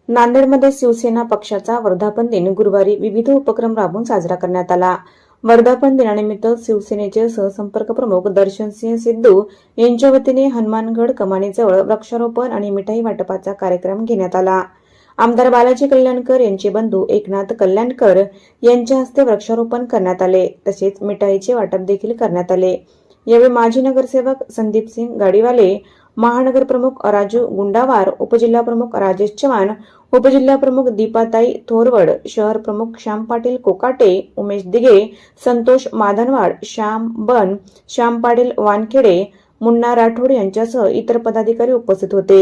नांदेडमध्ये शिवसेना पक्षाचा वर्धापन दिन गुरुवारी विविध उपक्रम राबवून साजरा करण्यात आला। वर्धापन दिनानिमित्त शिवसेनेचे सहसंपर्क प्रमुख दर्शनसिंह सिद्धू यांच्या वतीने हनुमानगड कमानीजवळ वृक्षारोपण आणि मिठाई वाटपाचा कार्यक्रम घेण्यात आला। आमदार बालाजी कल्याणकर यांचे बंधू एकनाथ कल्याणकर यांच्या हस्ते वृक्षारोपण करण्यात आले, तसेच मिठाईचे वाटप देखील करण्यात आले। यावेळी माजी नगरसेवक संदीपसिंह गाडीवाले, महानगर प्रमुख राजू गुंडावार, उपजिल्हा प्रमुख राजेश चव्हाण, उपजिल्हा प्रमुख दीपाताई थोरवड, शहर प्रमुख श्याम पाटील कोकाटे, उमेश दिघे, संतोष माधनवाड, श्याम बन, श्याम पाटील वानखेडे, मुन्ना राठोड यांच्यासह इतर पदाधिकारी उपस्थित होते।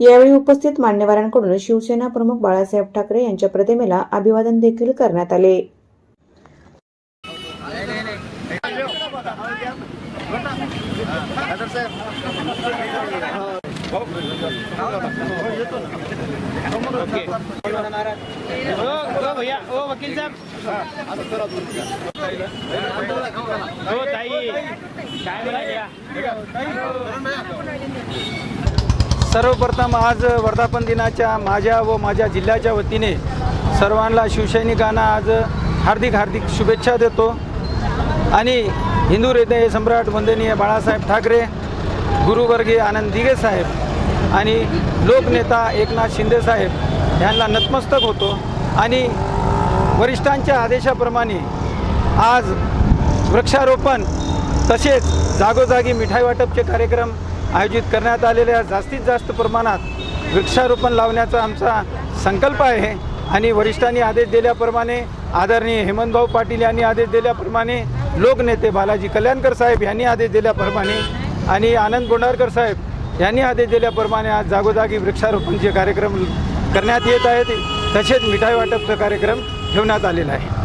यावेळी उपस्थित मान्यवरांकडून शिवसेना प्रमुख बाळासाहेब ठाकरे यांच्या प्रतिमेला अभिवादन देखील करण्यात आले। भैया ओ वकील साहब हो ताई काय बोलायला। सर्वप्रथम आज वर्धापन दिनाच्या माझ्या व माझ्या जिल्ह्याच्या वतीने सर्वांना शिवसैनिकांना आज हार्दिक शुभेच्छा देतो आणि हिंदू हृदय सम्राट वंदनीय बाळासाहेब ठाकरे, गुरुवर्गीय आनंद दिघे साहेब आणि लोकनेता एकनाथ शिंदे साहेब यांना नतमस्तक होतो आणि वरिष्ठांच्या आदेशाप्रमाणे आज वृक्षारोपण तसेच जागोजागी मिठाई वाटपचे कार्यक्रम आयोजित करण्यात आलेले आहेत। जास्तीत जास्त प्रमाणात वृक्षारोपण लावण्याचा आमचा संकल्प आहे आणि वरिष्ठांनी आदेश दिल्याप्रमाणे, आदरणीय हेमंतभाऊ पाटील यांनी आदेश दिल्याप्रमाणे, लोकनेते बालाजी कल्याणकर साहेब यांनी आदेश दिल्याप्रमाणे आणि आनंद गोंडारकर साहेब यांनी आदेश दिल्याप्रमाणे आज जागोजागी वृक्षारोपणचे कार्यक्रम करण्यात येत आहेत। तसेच मिठाई वाटपचा कार्यक्रम ठेवण्यात आलेला आहे।